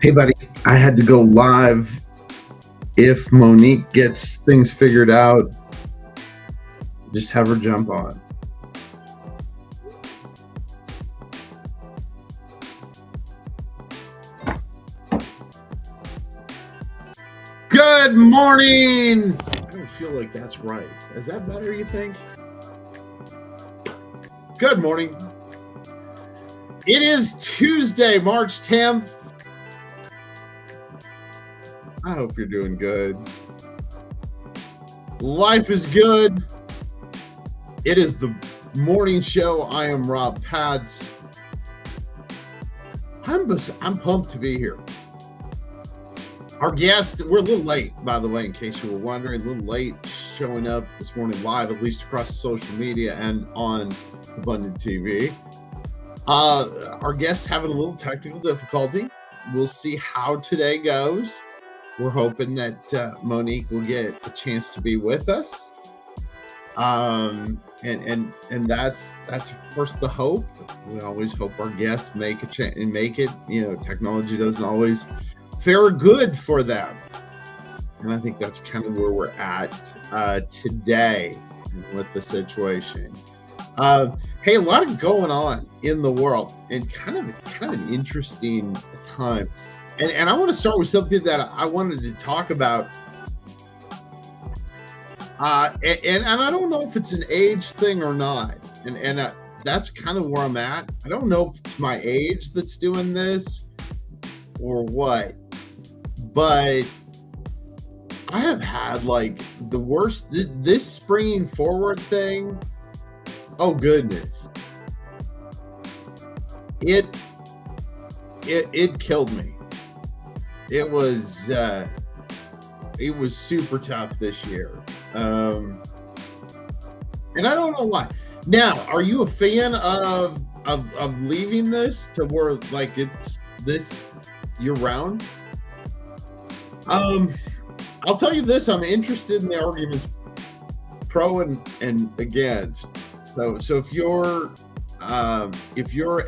Hey, buddy, I had to go live. If Monique gets things figured out, just have her jump on. Good morning. I don't feel like that's right. Is that better, you think? Good morning. It is Tuesday, March 10th. I hope you're doing good. Life is good. It is the morning show. I am Rob Patz. I'm pumped to be here. Our guest, we're a little late, by the way, in case you were wondering, a little late showing up this morning live, at least across social media and on Abundant TV. Our guest's having a little technical difficulty. We'll see how today goes. We're hoping that Monique will get a chance to be with us. And that's of course the hope. We always hope our guests make it. You know, technology doesn't always fare good for them, and I think that's kind of where we're at today with the situation. Hey, a lot of going on in the world, and kind of an interesting time. And I want to start with something that I wanted to talk about. And I don't know if it's an age thing or not. And that's kind of where I'm at. I don't know if it's my age that's doing this or what, but I have had like the worst, this springing forward thing. Oh goodness. It killed me. It was super tough this year. And I don't know why. Now, are you a fan of leaving this to where like it's this year round? I'll tell you this, I'm interested in the arguments pro and against. So if you're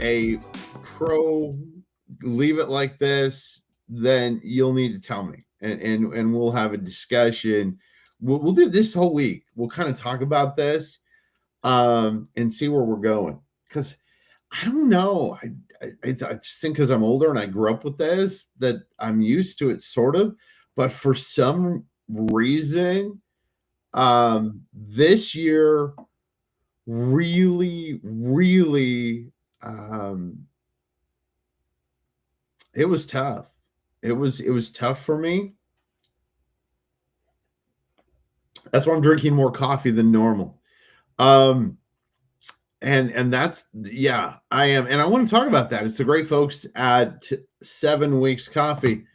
a pro leave it like this, then you'll need to tell me and we'll have a discussion. We'll do this whole week. We'll kind of talk about this and see where we're going. Because I don't know. I just think because I'm older and I grew up with this, that I'm used to it sort of. But for some reason, this year really, it was tough. It was tough for me. That's why I'm drinking more coffee than normal. And that's, yeah, I am. And I want to talk about that. It's the great folks at 7 Weeks Coffee.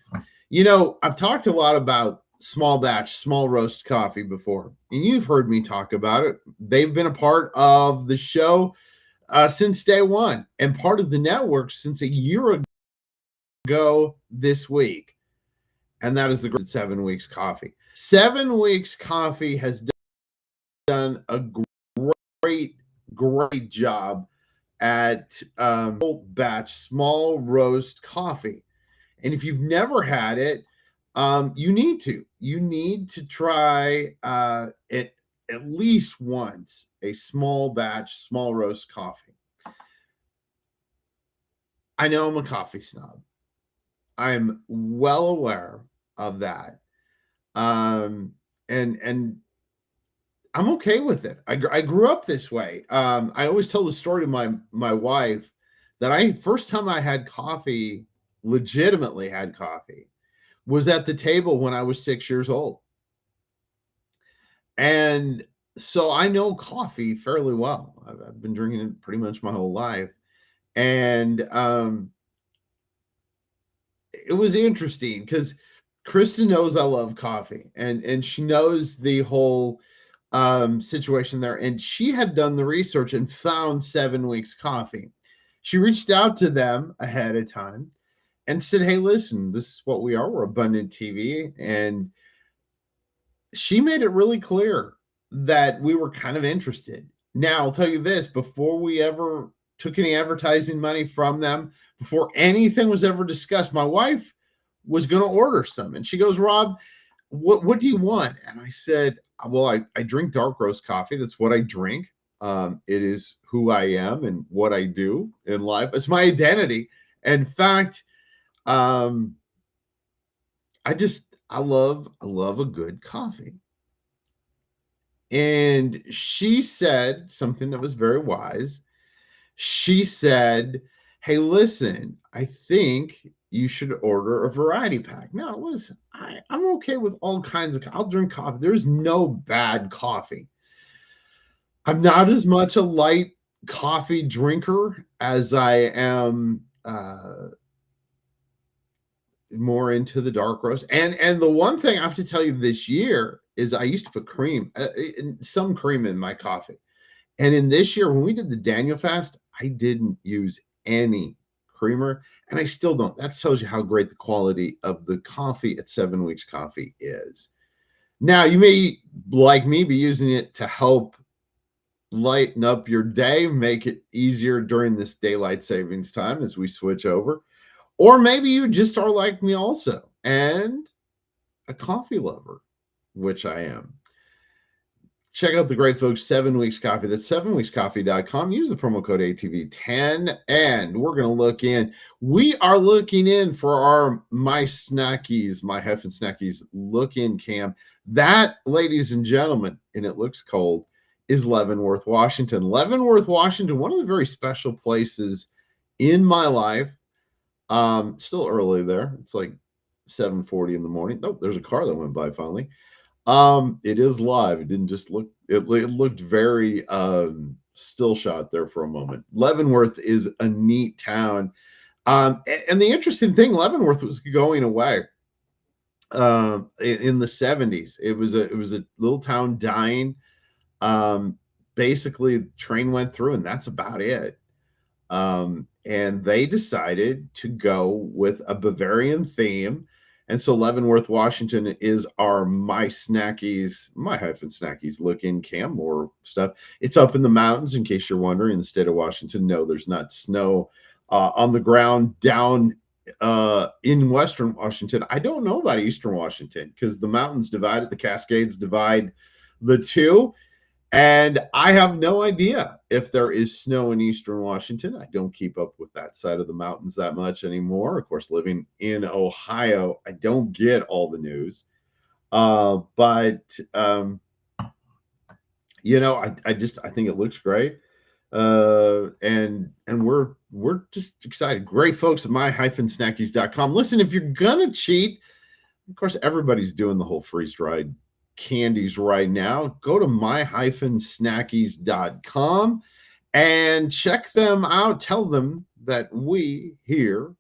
You know, I've talked a lot about small batch, small roast coffee before, and you've heard me talk about it. They've been a part of the show since day one and part of the network since a year ago this week. And that is the 7 Weeks Coffee. 7 Weeks Coffee has done a great job at batch small roast coffee. And if you've never had it, you need to try it at least once, a small batch, small roast coffee. I know I'm a coffee snob. I'm well aware of that. And I'm okay with it. I grew up this way. I always tell the story to my wife that first time I had coffee, legitimately had coffee, was at the table when I was 6 years old. And so I know coffee fairly well. I've been drinking it pretty much my whole life. And it was interesting because Kristen knows I love coffee, and she knows the whole situation there. And she had done the research and found 7 Weeks Coffee. She reached out to them ahead of time and said, hey, listen, this is what we are. We're Abundant TV. And she made it really clear that we were kind of interested. Now, I'll tell you this, before we ever took any advertising money from them, before anything was ever discussed, my wife was going to order some. And she goes, Rob, what do you want? And I said, well, I drink dark roast coffee. That's what I drink. It is who I am and what I do in life. It's my identity. In fact, I love a good coffee. And she said something that was very wise. She said, hey, listen, I think you should order a variety pack. Now, listen, I'm okay with all kinds of, I'll drink coffee. There's no bad coffee. I'm not as much a light coffee drinker as I am more into the dark roast. And the one thing I have to tell you this year is I used to put some cream in my coffee. And in this year, when we did the Daniel fast, I didn't use any creamer, and I still don't. That tells you how great the quality of the coffee at 7 Weeks Coffee is. Now, you may, like me, be using it to help lighten up your day, make it easier during this daylight savings time as we switch over. Or maybe you just are like me also, and a coffee lover, which I am. Check out the great folks, 7 Weeks Coffee. That's 7weekscoffee.com. Use the promo code ATV10, and we're going to look in. We are looking in for our My Snackies look-in cam. That, ladies and gentlemen, and it looks cold, is Leavenworth, Washington. Leavenworth, Washington, one of the very special places in my life. Still early there. It's like 7:40 in the morning. Oh, there's a car that went by finally. It is live. It didn't just look, it looked very still shot there for a moment. Leavenworth is a neat town. And the interesting thing, Leavenworth was going away in the 70s. It was a little town dying. Basically, the train went through, and that's about it. And they decided to go with a Bavarian theme. And so Leavenworth, Washington is our My Snackies look-in cam, more stuff. It's up in the mountains, in case you're wondering, in the state of Washington. No, there's not snow on the ground down in Western Washington. I don't know about Eastern Washington because the mountains divided, the Cascades divide the two. And I have no idea if there is snow in Eastern Washington. I don't keep up with that side of the mountains that much anymore. Of course, living in Ohio, I don't get all the news. But you know, I think it looks great. And we're just excited. Great folks at my-snackies.com. Listen, if you're gonna cheat, of course, everybody's doing the whole freeze-dried candies right now. Go to my-snackies.com and check them out. Tell them that we here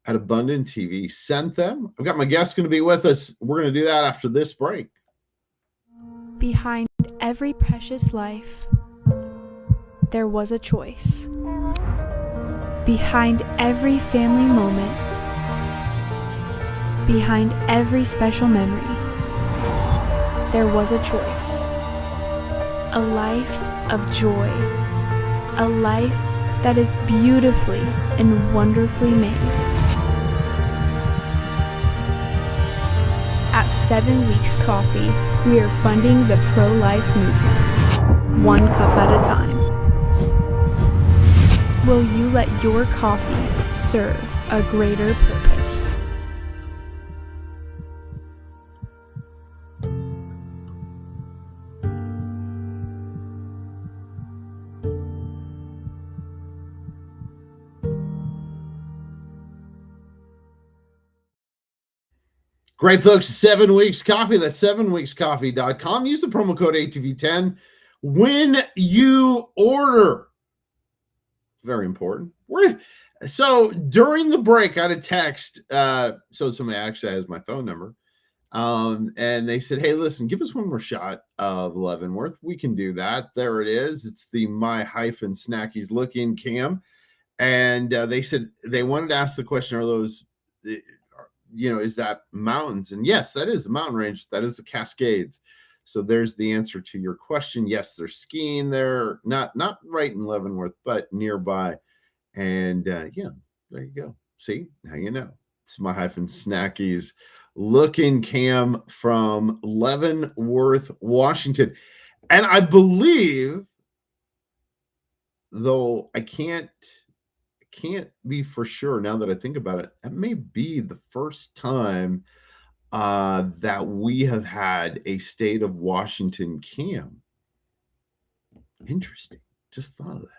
at Abundant TV sent them. I've got my guest going to be with us. We're going to do that after this break. Behind every precious life, there was a choice. Behind every family moment, behind every special memory, there was a choice. A life of joy. A life that is beautifully and wonderfully made. At 7 Weeks Coffee, we are funding the pro-life movement, one cup at a time. Will you let your coffee serve a greater purpose? Great folks, 7 Weeks Coffee. That's 7weekscoffee.com. Use the promo code ATV10 when you order. Very important. So during the break, I had a text. So somebody actually has my phone number. And they said, hey, listen, give us one more shot of Leavenworth. We can do that. There it is. It's the My-Snackies look-in cam. And they said they wanted to ask the question, are those, is that mountains? And yes, that is the mountain range. That is the Cascades. So there's the answer to your question. Yes, they're skiing there, not right in Leavenworth, but nearby. And there you go. See, now you know. Snackies looking cam from Leavenworth, Washington. And I believe, though I can't be for sure now that I think about it, that may be the first time that we have had a state of Washington cam. Interesting. Just thought of that.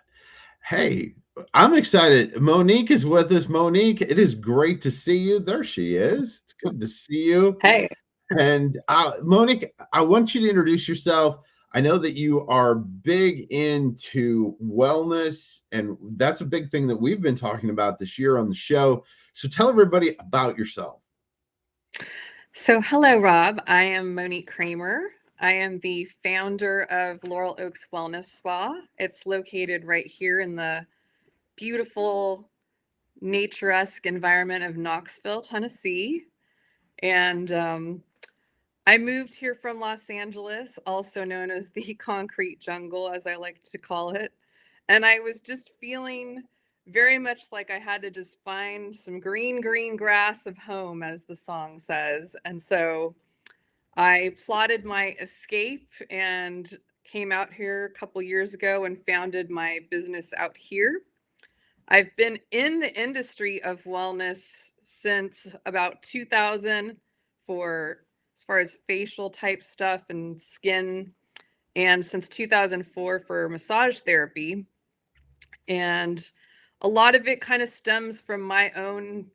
Hey, I'm excited. Monique is with us. Monique, it is great to see you. There she is. It's good to see you. Hey. And Monique, I want you to introduce yourself. I know that you are big into wellness, and that's a big thing that we've been talking about this year on the show. So tell everybody about yourself. So hello, Rob. I am Monique Cramer. I am the founder of Laurel Oaks Wellness Spa. It's located right here in the beautiful nature-esque environment of Knoxville, Tennessee. And I moved here from Los Angeles, also known as the concrete jungle, as I like to call it. And I was just feeling very much like I had to just find some green grass of home, as the song says. And so I plotted my escape and came out here a couple years ago and founded my business out here. I've been in the industry of wellness since about 2000 for as far as facial type stuff and skin, and since 2004 for massage therapy. And a lot of it kind of stems from my own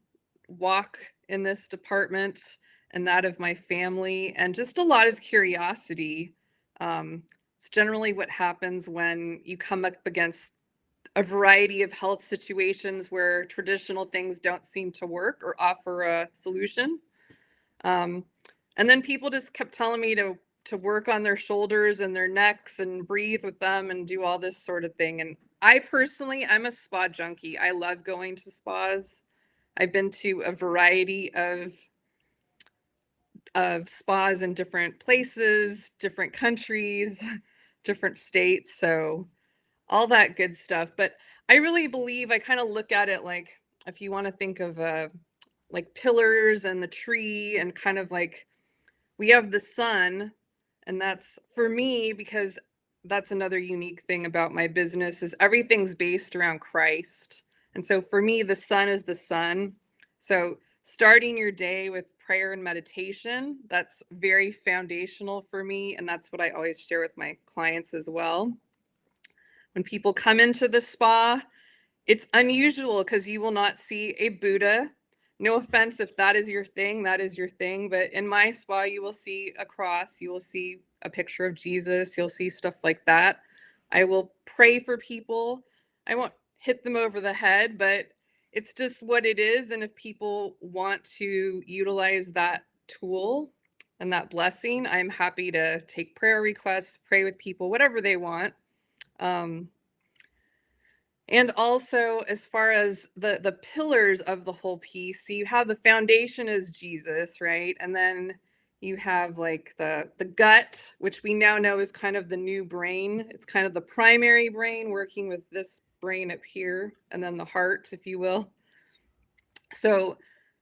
walk in this department and that of my family, and just a lot of curiosity. It's generally what happens when you come up against a variety of health situations where traditional things don't seem to work or offer a solution. And then people just kept telling me to work on their shoulders and their necks and breathe with them and do all this sort of thing. And I personally, I'm a spa junkie. I love going to spas. I've been to a variety of spas in different places, different countries, different states. So all that good stuff. But I really believe, I kind of look at it like, if you want to think of like pillars and the tree, and kind of like we have the sun, and that's for me, because that's another unique thing about my business is everything's based around Christ. And so for me, the sun is the sun. So starting your day with prayer and meditation, that's very foundational for me. And that's what I always share with my clients as well. When people come into the spa, it's unusual because you will not see a Buddha. No offense if that is your thing, that is your thing. But in my spa, you will see a cross, you will see a picture of Jesus, you'll see stuff like that. I will pray for people. I won't hit them over the head, but it's just what it is. And if people want to utilize that tool and that blessing, I'm happy to take prayer requests, pray with people, whatever they want. And also, as far as the pillars of the whole piece, so you have the foundation is Jesus, right? And then you have like the gut, which we now know is kind of the new brain. It's kind of the primary brain working with this brain up here, and then the heart, if you will. So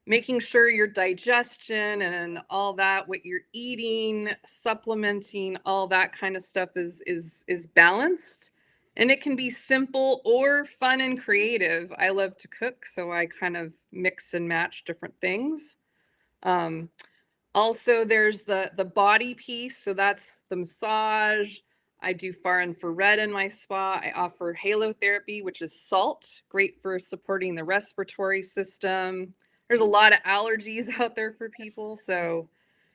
making sure your digestion and all that, what you're eating, supplementing, all that kind of stuff is balanced. And it can be simple or fun and creative. I love to cook, so I kind of mix and match different things. Also, there's the body piece. So that's the massage. I do far infrared in my spa. I offer halotherapy, which is salt, great for supporting the respiratory system. There's a lot of allergies out there for people. So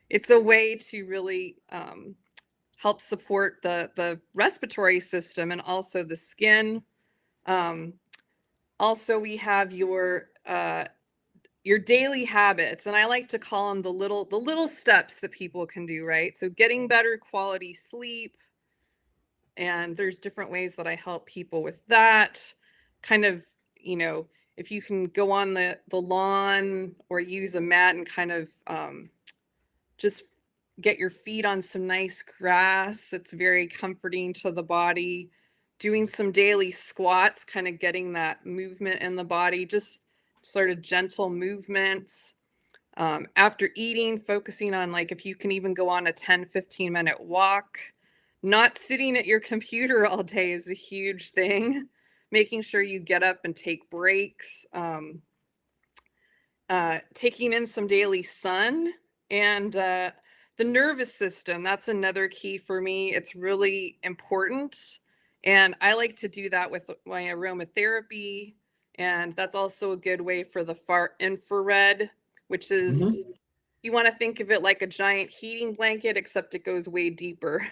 it's a way to really help support the respiratory system and also the skin. Also, we have your daily habits, and I like to call them the little steps that people can do, right? So getting better quality sleep, and there's different ways that I help people with that. Kind of, if you can go on the lawn or use a mat and kind of just get your feet on some nice grass. It's very comforting to the body. Doing some daily squats, kind of getting that movement in the body, just sort of gentle movements. After eating, focusing on like if you can even go on a 10-15 minute walk. Not sitting at your computer all day is a huge thing. Making sure you get up and take breaks. Taking in some daily sun, and the nervous system, that's another key for me. It's really important. And I like to do that with my aromatherapy. And that's also a good way for the far infrared, which is, you want to think of it like a giant heating blanket, except it goes way deeper.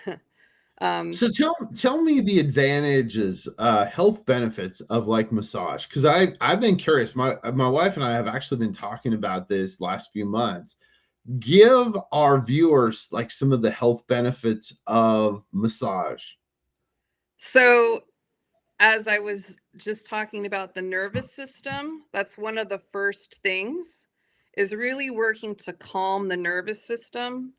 So tell me the advantages, health benefits of like massage, because I've been curious. My wife and I have actually been talking about this last few months. Give our viewers like some of the health benefits of massage. So, as I was just talking about the nervous system, that's one of the first things, is really working to calm the nervous system.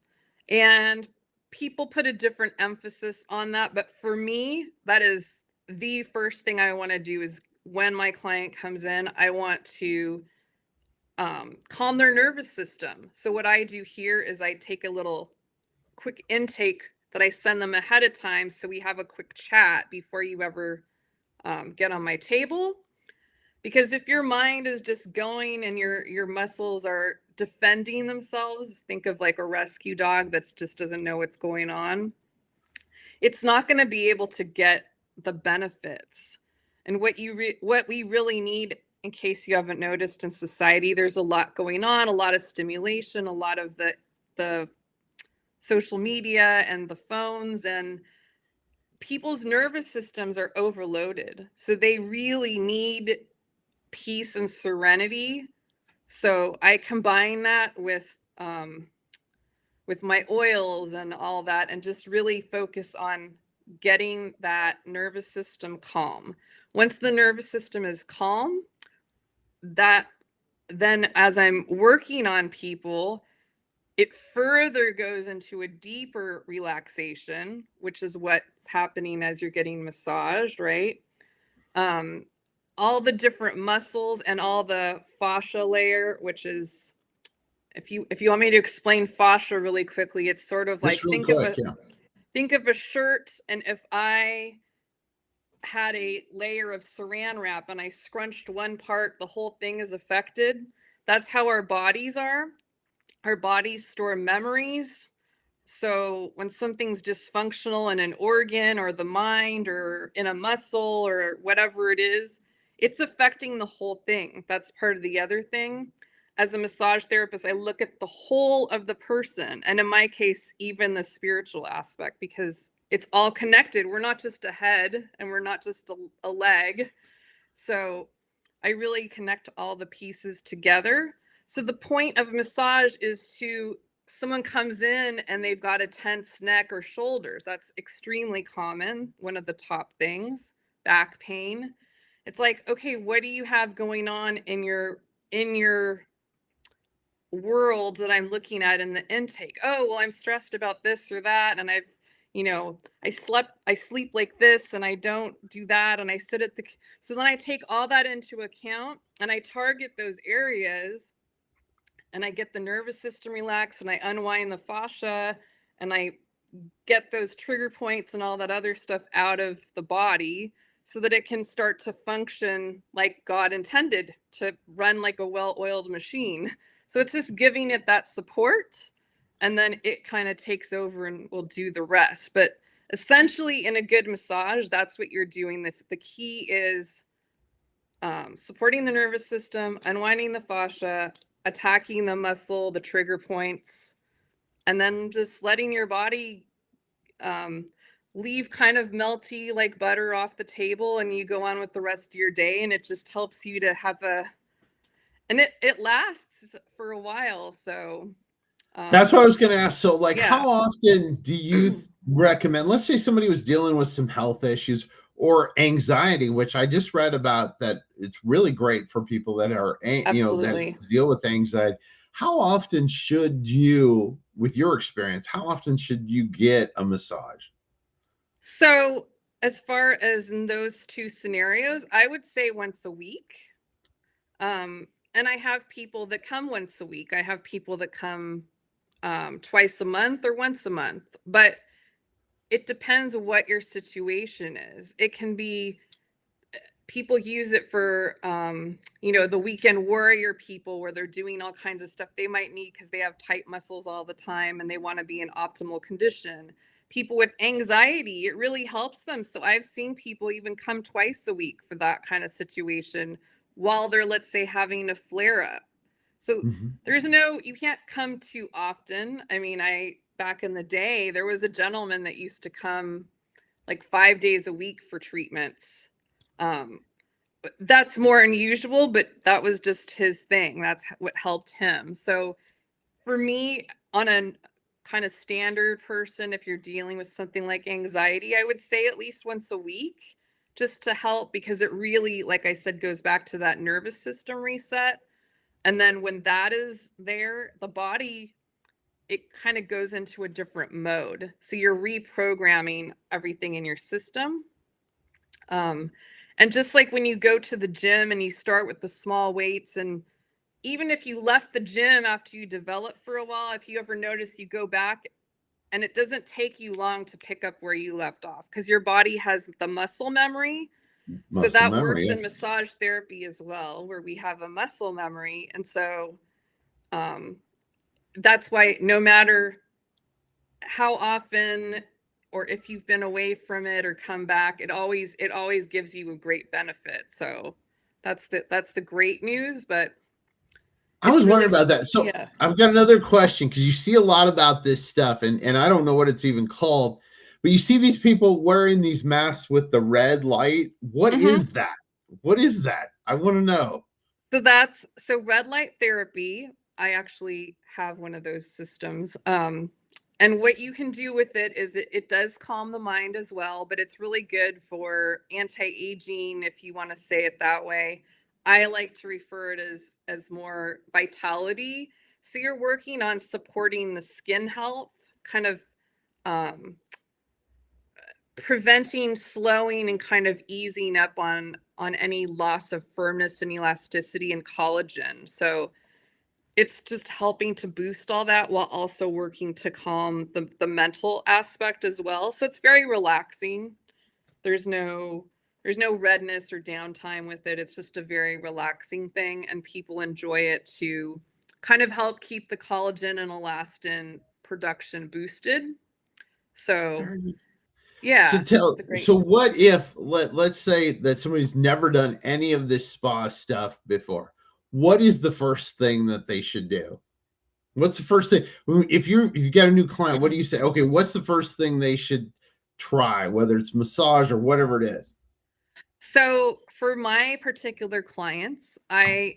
And people put a different emphasis on that, but for me, that is the first thing I want to do. Is when my client comes in, I want to calm their nervous system. So what I do here is I take a little quick intake that I send them ahead of time, so we have a quick chat before you ever get on my table. Because if your mind is just going and your muscles are defending themselves, think of like a rescue dog that just doesn't know what's going on. It's not going to be able to get the benefits. And what we really need, in case you haven't noticed, in society, there's a lot going on, a lot of stimulation, a lot of the social media and the phones, and people's nervous systems are overloaded. So they really need peace and serenity. So I combine that with my oils and all that, and just really focus on getting that nervous system calm. Once the nervous system is calm, that then as I'm working on people, it further goes into a deeper relaxation, which is what's happening as you're getting massaged, right? All the different muscles and all the fascia layer, which is, if you want me to explain fascia really quickly, it's sort of like, Just real quick, think of a shirt, and if I had a layer of saran wrap and I scrunched one part, the whole thing is affected. That's how our bodies are. Our bodies store memories. So when something's dysfunctional in an organ or the mind or in a muscle or whatever it is, it's affecting the whole thing. That's part of the other thing. As a massage therapist, I look at the whole of the person, and in my case, even the spiritual aspect, because it's all connected. We're not just a head, and we're not just a leg. So I really connect all the pieces together. So the point of massage is to, someone comes in and they've got a tense neck or shoulders. That's extremely common. One of the top things, back pain. It's like, okay, what do you have going on in your world that I'm looking at in the intake? Oh, well, I'm stressed about this or that, and I sleep like this, and I don't do that, and I sit at the, so then I take all that into account and I target those areas, and I get the nervous system relaxed, and I unwind the fascia, and I get those trigger points and all that other stuff out of the body, so that it can start to function like God intended, to run like a well-oiled machine. So it's just giving it that support, and then it kind of takes over and will do the rest. But essentially, in a good massage, that's what you're doing. The key is supporting the nervous system, unwinding the fascia, attacking the muscle, the trigger points, and then just letting your body leave kind of melty like butter off the table, and you go on with the rest of your day. And it just helps you to have and it lasts for a while. So that's what I was going to ask. So like, yeah. How often do you recommend, let's say somebody was dealing with some health issues or anxiety, which I just read about, that it's really great for people that are, Absolutely. that deal with anxiety. How often should you, with your experience, how often should you get a massage? So as far as in those two scenarios, I would say once a week. And I have people that come once a week. I have people that come twice a month or once a month, but it depends on what your situation is. It can be people use it for the weekend warrior people where they're doing all kinds of stuff they might need because they have tight muscles all the time and they want to be in optimal condition. People with anxiety, it really helps them. So I've seen people even come twice a week for that kind of situation while they're, let's say, having a flare up. So you can't come too often. I mean, back in the day, there was a gentleman that used to come like 5 days a week for treatments. But that's more unusual, but that was just his thing. That's what helped him. So for me, on a kind of standard person, if you're dealing with something like anxiety, I would say at least once a week just to help, because it really, like I said, goes back to that nervous system reset. And then when that is there, the body, it kind of goes into a different mode. So you're reprogramming everything in your system. And just like when you go to the gym and you start with the small weights, and even if you left the gym after you develop for a while, if you ever notice you go back and it doesn't take you long to pick up where you left off because your body has the muscle memory. So Muscle that memory, works yeah. in massage therapy as well, where we have a muscle memory. And so that's why no matter how often or if you've been away from it or come back, it always gives you a great benefit. So that's the great news. But I was really, wondering about that. So yeah. I've got another question because you see a lot about this stuff, and I don't know what it's even called, but you see these people wearing these masks with the red light. What is that? What is that? I want to know. So red light therapy. I actually have one of those systems. And what you can do with it is it does calm the mind as well, but it's really good for anti-aging, if you want to say it that way. I like to refer it as more vitality. So you're working on supporting the skin health, kind of preventing, slowing, and kind of easing up on any loss of firmness and elasticity and collagen. So it's just helping to boost all that while also working to calm the mental aspect as well. So it's very relaxing. There's no redness or downtime with it. It's just a very relaxing thing, and people enjoy it to kind of help keep the collagen and elastin production boosted. So yeah, So what if let's say that somebody's never done any of this spa stuff before? What is the first thing that they should do? What's the first thing if you got a new client? What do you say? Okay, what's the first thing they should try, whether it's massage or whatever it is? So for my particular clients, the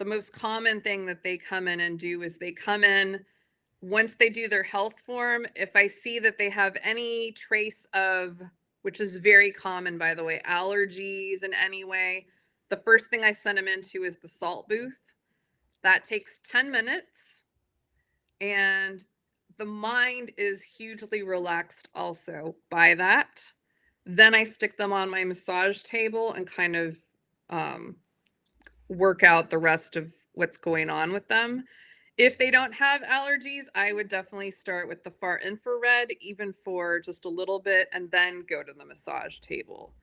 most common thing that they come in and do is they come in once they do their health form. If I see that they have any trace of, which is very common, by the way, allergies in any way, the first thing I send them into is the salt booth. That takes 10 minutes. And the mind is hugely relaxed also by that. Then I stick them on my massage table and kind of work out the rest of what's going on with them. If they don't have allergies, I would definitely start with the far infrared, even for just a little bit, and then go to the massage table.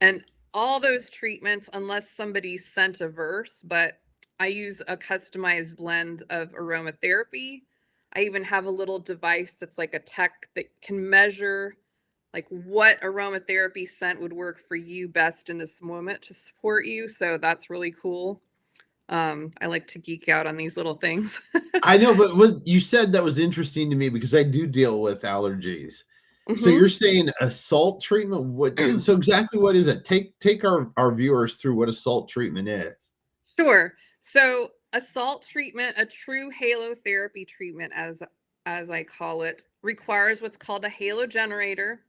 And all those treatments, unless somebody's scent averse, but I use a customized blend of aromatherapy. I even have a little device that's like a tech that can measure like what aromatherapy scent would work for you best in this moment to support you. So that's really cool. I like to geek out on these little things. I know, but what you said that was interesting to me because I do deal with allergies. So you're saying a salt treatment? So exactly what is it? Take our viewers through what a salt treatment is. Sure. So a salt treatment, a true halotherapy treatment, as I call it, requires what's called a halo generator.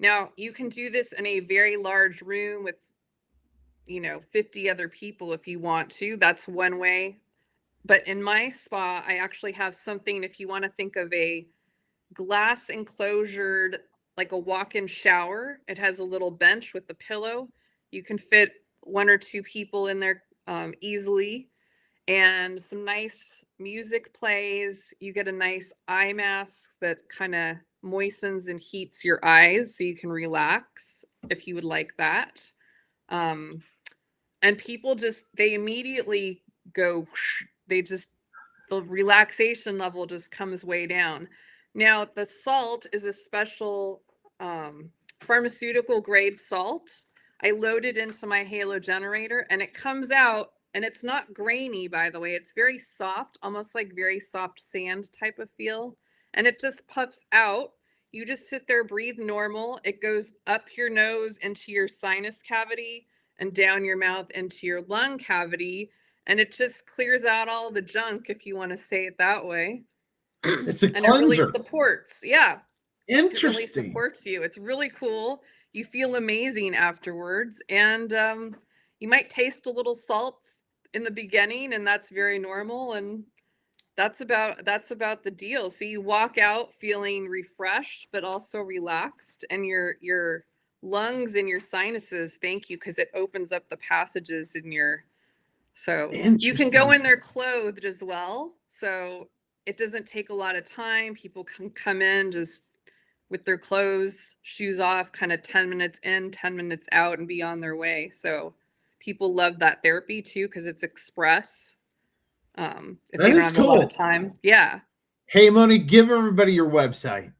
Now, you can do this in a very large room with 50 other people if you want to. That's one way. But in my spa, I actually have something, if you want to think of a glass enclosured, like a walk-in shower. It has a little bench with a pillow. You can fit one or two people in there easily. And some nice music plays. You get a nice eye mask that kind of moistens and heats your eyes so you can relax if you would like that. And people they immediately go, the relaxation level just comes way down. Now, the salt is a special pharmaceutical grade salt. I load it into my Halo generator and it comes out, and it's not grainy, by the way. It's very soft, almost like very soft sand type of feel. And it just puffs out. You just sit there, breathe normal. It goes up your nose into your sinus cavity and down your mouth into your lung cavity. And it just clears out all the junk, if you want to say it that way. It's a and cleanser. It really supports. Yeah. Interesting. It really supports you. It's really cool. You feel amazing afterwards. And you might taste a little salt in the beginning, and that's very normal. And that's about the deal. So you walk out feeling refreshed, but also relaxed, and your lungs and your sinuses thank you, because it opens up the passages in your. So you can go in there clothed as well. So it doesn't take a lot of time. People can come in just with their clothes, shoes off, kind of 10 minutes in, 10 minutes out, and be on their way. So people love that therapy too, because it's express. If they don't have a lot of time. Yeah. Hey, Monique, give everybody your website.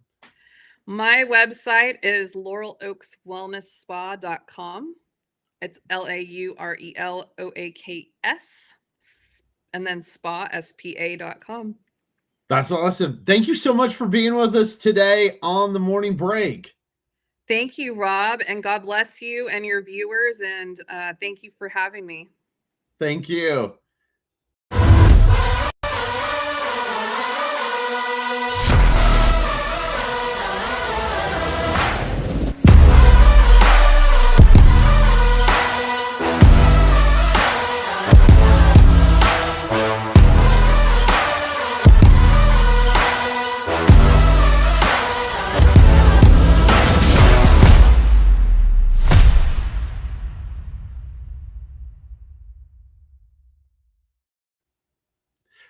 My website is laureloakswellnessspa.com. It's LAURELOAKS and then spa.com. That's awesome. Thank you so much for being with us today on the morning break. Thank you, Rob, and God bless you and your viewers. And thank you for having me. Thank you.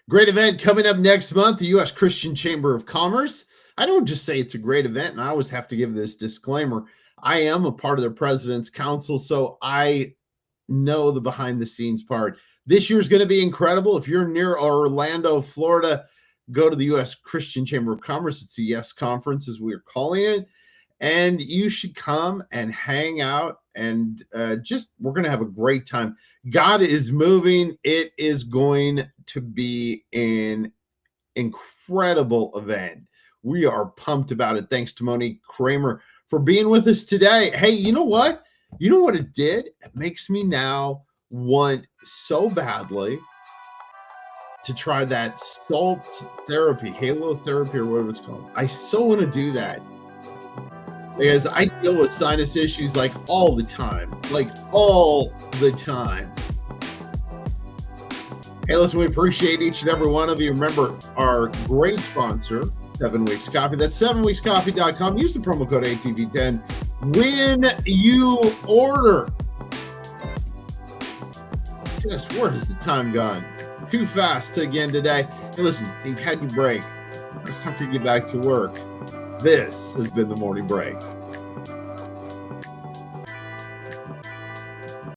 Great event coming up next month, the U.S. Christian Chamber of Commerce. I don't just say it's a great event, and I always have to give this disclaimer. I am a part of the President's Council, so I know the behind-the-scenes part. This year's going to be incredible. If you're near Orlando, Florida, go to the U.S. Christian Chamber of Commerce. It's a YES conference, as we're calling it, and you should come and hang out, and we're going to have a great time. God is moving. It is going to be an incredible event. We are pumped about it. Thanks to Monique Cramer for being with us today. Hey, you know what? You know what it did? It makes me now want so badly to try that salt therapy, halo therapy, or whatever it's called. I so want to do that, because I deal with sinus issues like all the time. Hey, listen, we appreciate each and every one of you. Remember our great sponsor, 7 Weeks Coffee. That's 7weekscoffee.com. Use the promo code ATV10 when you order. Just where has the time gone? Too fast again today. Hey, listen, you've had your break. It's time for you to get back to work. This has been the Morning Break.